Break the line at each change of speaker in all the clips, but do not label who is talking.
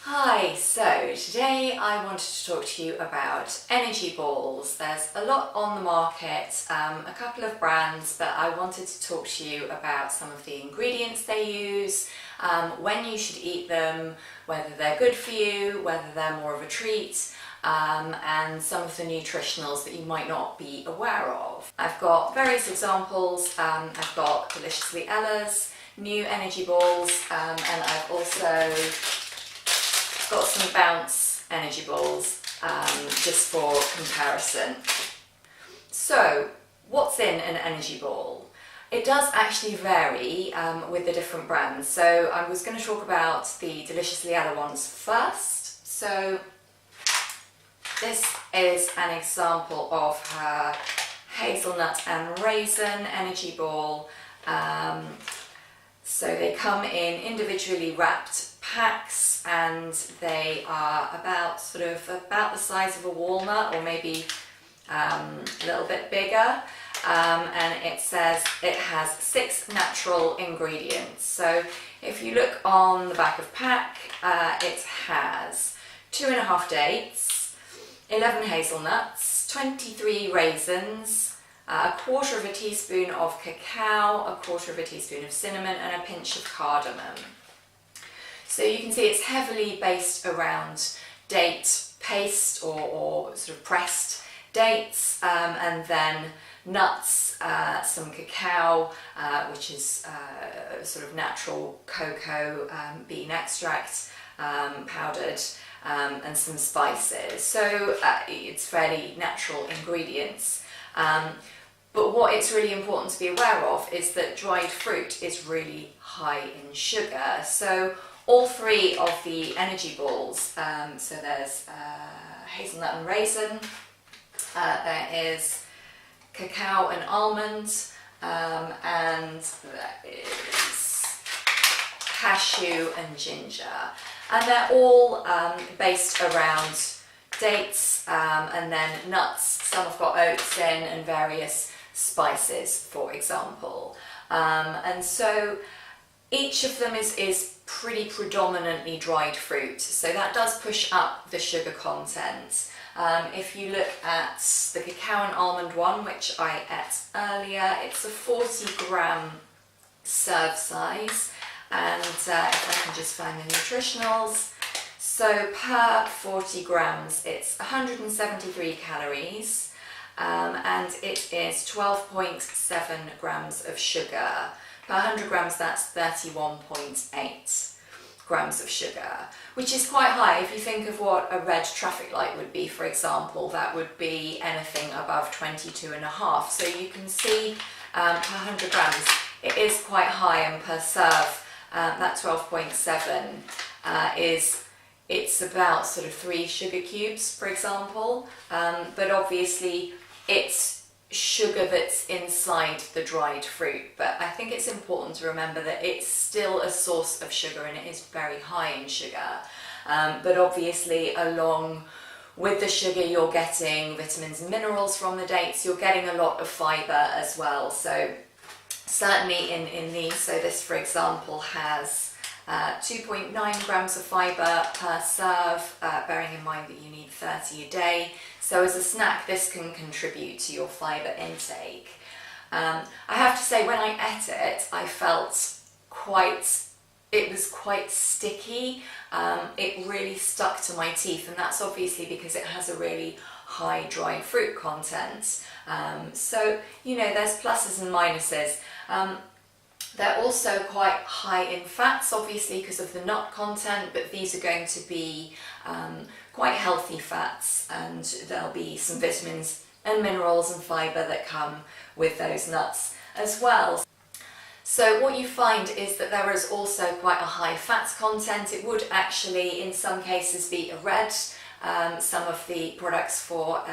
Hi, so today I wanted to talk to you about energy balls. There's a lot on the market, a couple of brands, but I wanted to talk to you about some of the ingredients they use, when you should eat them, whether they're good for you, whether they're more of a treat, and some of the nutritionals that you might not be aware of. I've got various examples. I've got Deliciously Ella's new energy balls, and I've also got some Bounce energy balls just for comparison. So, what's in an energy ball? It does actually vary with the different brands. So I was going to talk about the Deliciously Ella ones first. So this is an example of her hazelnut and raisin energy ball. So they come in individually wrapped packs, and they are about the size of a walnut, or maybe a little bit bigger. And it says it has 6 natural ingredients. So if you look on the back of pack, it has 2.5 dates, 11 hazelnuts, 23 raisins, a 1/4 teaspoon of cacao, a 1/4 teaspoon of cinnamon, and a pinch of cardamom. So you can see it's heavily based around date paste or sort of pressed dates, and then nuts, some cacao, which is sort of natural cocoa bean extract, powdered, and some spices. So it's fairly natural ingredients. But what it's really important to be aware of is that dried fruit is really high in sugar. So all 3 of the energy balls, so there's hazelnut and raisin, there is cacao and almond, and there is cashew and ginger. And they're all based around dates, and then nuts. Some have got oats in, and various spices, for example. And so each of them is pretty predominantly dried fruit, so that does push up the sugar content. If you look at the cacao and almond one, which I ate earlier, it's a 40-gram serve size, and if I can just find the nutritionals, so per 40 grams it's 173 calories, and it is 12.7 grams of sugar. Per 100 grams that's 31.8 grams of sugar, which is quite high. If you think of what a red traffic light would be, for example, that would be anything above 22.5. So you can see per 100 grams it is quite high, and per serve that 12.7 it's about sort of 3 sugar cubes, for example, but obviously it's sugar that's inside the dried fruit. But I think it's important to remember that it's still a source of sugar, and it is very high in sugar. But obviously along with the sugar you're getting vitamins and minerals from the dates, you're getting a lot of fibre as well. So certainly in these, so this for example has 2.9 grams of fibre per serve, bearing in mind that you need 30 a day. So as a snack this can contribute to your fibre intake. I have to say, when I ate it, I felt it was quite sticky. It really stuck to my teeth, and that's obviously because it has a really high dried fruit content. So, you know, there's pluses and minuses. They're also quite high in fats, obviously because of the nut content, but these are going to be quite healthy fats, and there'll be some vitamins and minerals and fibre that come with those nuts as well. So what you find is that there is also quite a high fats content. It would actually in some cases be a red. Some of the products for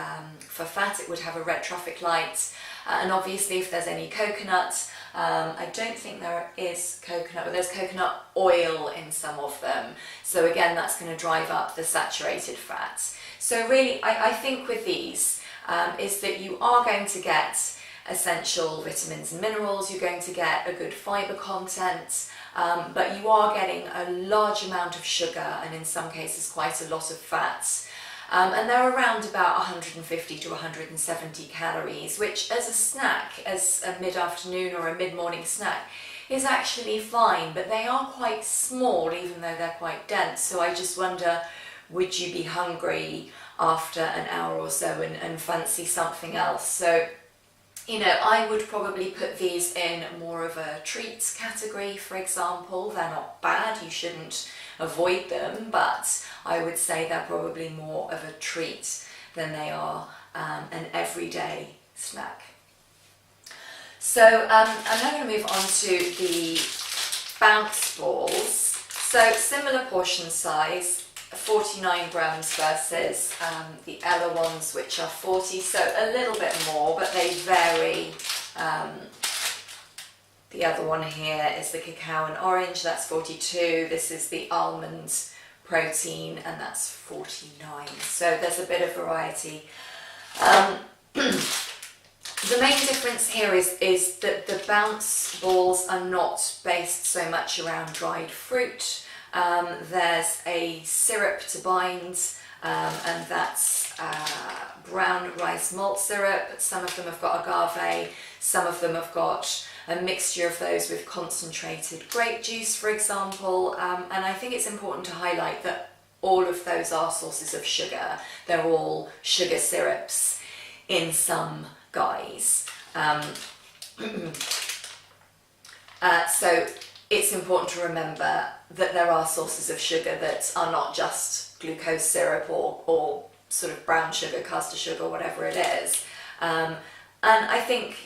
fat, it would have a red traffic light, and obviously if there's any coconut, I don't think there is coconut, but there's coconut oil in some of them. So again, that's going to drive up the saturated fats. So really, I think with these is that you are going to get essential vitamins and minerals, you're going to get a good fibre content, but you are getting a large amount of sugar and in some cases quite a lot of fats. And they're around about 150 to 170 calories, which as a snack, as a mid-afternoon or a mid-morning snack, is actually fine, but they are quite small even though they're quite dense. So I just wonder, would you be hungry after an hour or so and fancy something else? So, you know, I would probably put these in more of a treats category, for example. They're not bad, you shouldn't avoid them, but I would say they're probably more of a treat than they are an everyday snack. So I'm now going to move on to the bounce balls. So similar portion size, 49 grams versus the Ella ones, which are 40, so a little bit more, but they vary. The other one here is the Cacao and Orange, that's 42. This is the Almond Protein, and that's 49. So there's a bit of variety. The main difference here is that the bounce balls are not based so much around dried fruit. There's a syrup to bind, and that's brown rice malt syrup. Some of them have got agave, some of them have got a mixture of those with concentrated grape juice, for example. And I think it's important to highlight that all of those are sources of sugar. They're all sugar syrups in some guise. So it's important to remember that there are sources of sugar that are not just glucose syrup or sort of brown sugar, caster sugar, whatever it is. And I think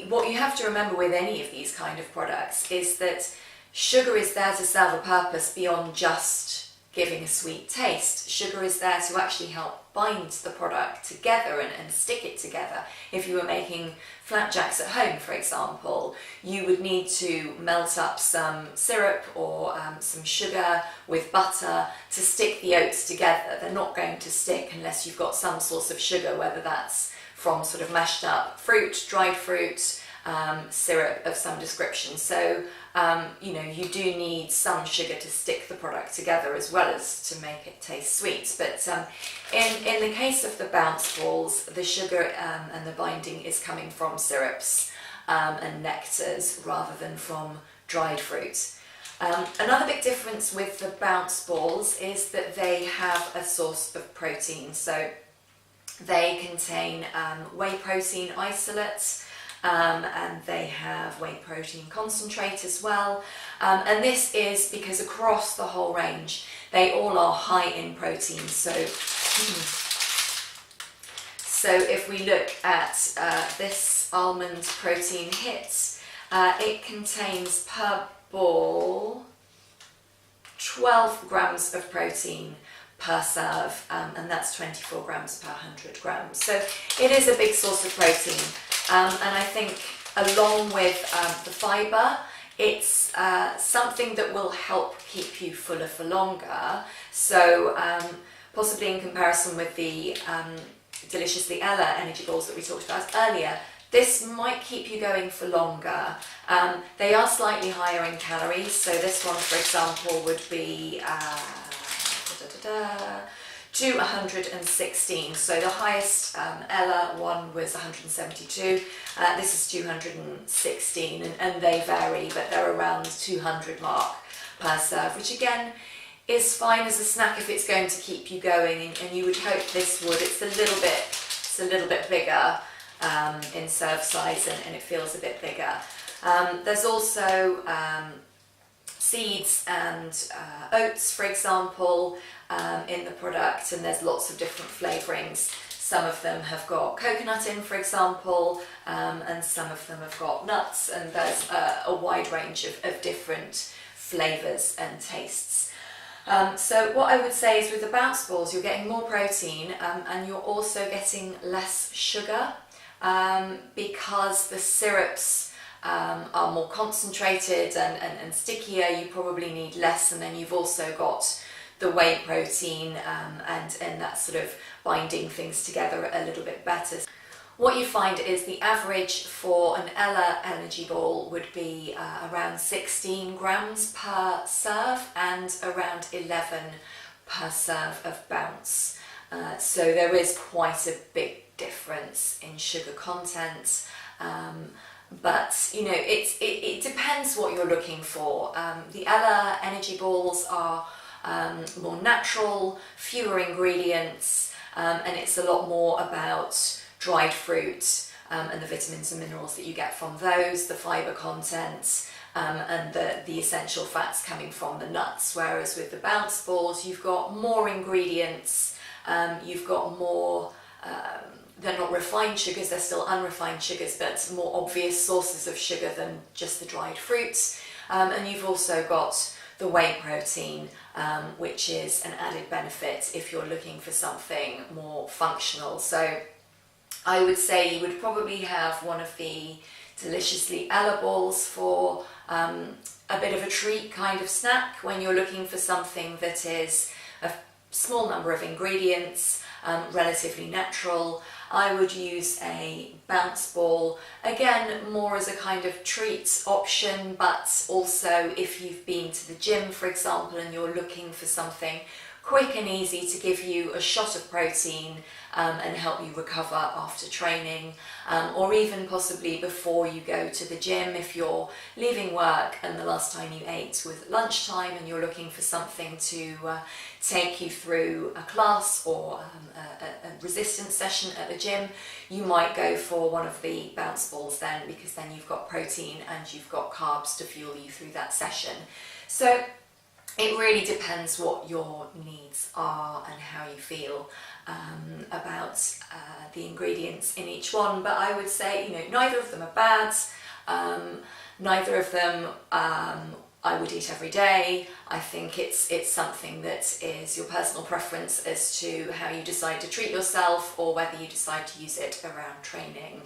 what you have to remember with any of these kind of products is that sugar is there to serve a purpose beyond just giving a sweet taste. Sugar is there to actually help bind the product together and stick it together. If you were making flapjacks at home, for example, you would need to melt up some syrup or some sugar with butter to stick the oats together. They're not going to stick unless you've got some source of sugar, whether that's from sort of mashed up fruit, dried fruit, syrup of some description. So, you know, you do need some sugar to stick the product together as well as to make it taste sweet. But in the case of the bounce balls, the sugar and the binding is coming from syrups and nectars rather than from dried fruit. Another big difference with the bounce balls is that they have a source of protein. So they contain whey protein isolate, and they have whey protein concentrate as well. And this is because across the whole range, they all are high in protein. So if we look at this Almond Protein Hit, it contains per ball 12 grams of protein per serve, and that's 24 grams per 100 grams. So it is a big source of protein, and I think along with the fibre, it's something that will help keep you fuller for longer. So possibly in comparison with the Deliciously Ella energy balls that we talked about earlier, this might keep you going for longer. They are slightly higher in calories, so this one, for example, would be 216. So the highest Ella one was 172. This is 216, and they vary, but they're around 200 mark per serve, which again is fine as a snack if it's going to keep you going, and you would hope this would. It's a little bit bigger in serve size, and it feels a bit bigger. There's also seeds and oats, for example, in the product, and there's lots of different flavourings. Some of them have got coconut in, for example, and some of them have got nuts, and there's a wide range of different flavours and tastes. So what I would say is with the bounce balls, you're getting more protein, and you're also getting less sugar, because the syrups are more concentrated and stickier. You probably need less, and then you've also got the whey protein, and that's sort of binding things together a little bit better. what you find is the average for an Ella energy ball would be around 16 grams per serve and around 11 per serve of bounce. So there is quite a big difference in sugar content. But you know, it depends what you're looking for. The Ella energy balls are more natural, fewer ingredients, and it's a lot more about dried fruit and the vitamins and minerals that you get from those, the fibre content, and the essential fats coming from the nuts. Whereas with the bounce balls, you've got more ingredients, you've got more, they're not refined sugars, they're still unrefined sugars, but more obvious sources of sugar than just the dried fruits. And you've also got the whey protein, which is an added benefit if you're looking for something more functional. So I would say you would probably have one of the deliciously Ella balls for a bit of a treat kind of snack when you're looking for something that is a small number of ingredients, relatively natural. I would use a bounce ball, again more as a kind of treat option, but also if you've been to the gym, for example, and you're looking for something quick and easy to give you a shot of protein and help you recover after training, or even possibly before you go to the gym if you're leaving work and the last time you ate was at lunchtime and you're looking for something to take you through a class or a resistance session at the gym, you might go for one of the bounce balls then, because then you've got protein and you've got carbs to fuel you through that session. So it really depends what your needs are and how you feel about the ingredients in each one. But I would say, you know, neither of them are bad. Neither of them I would eat every day. I think it's something that is your personal preference as to how you decide to treat yourself or whether you decide to use it around training.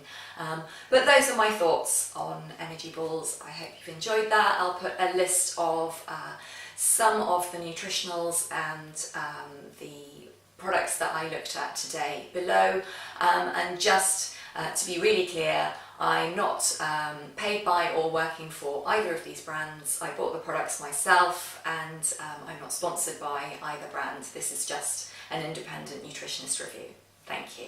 But those are my thoughts on energy balls. I hope you've enjoyed that. I'll put a list of some of the nutritionals and the products that I looked at today below, and just to be really clear, I'm not paid by or working for either of these brands. I bought the products myself, and I'm not sponsored by either brand. This is just an independent nutritionist review. Thank you.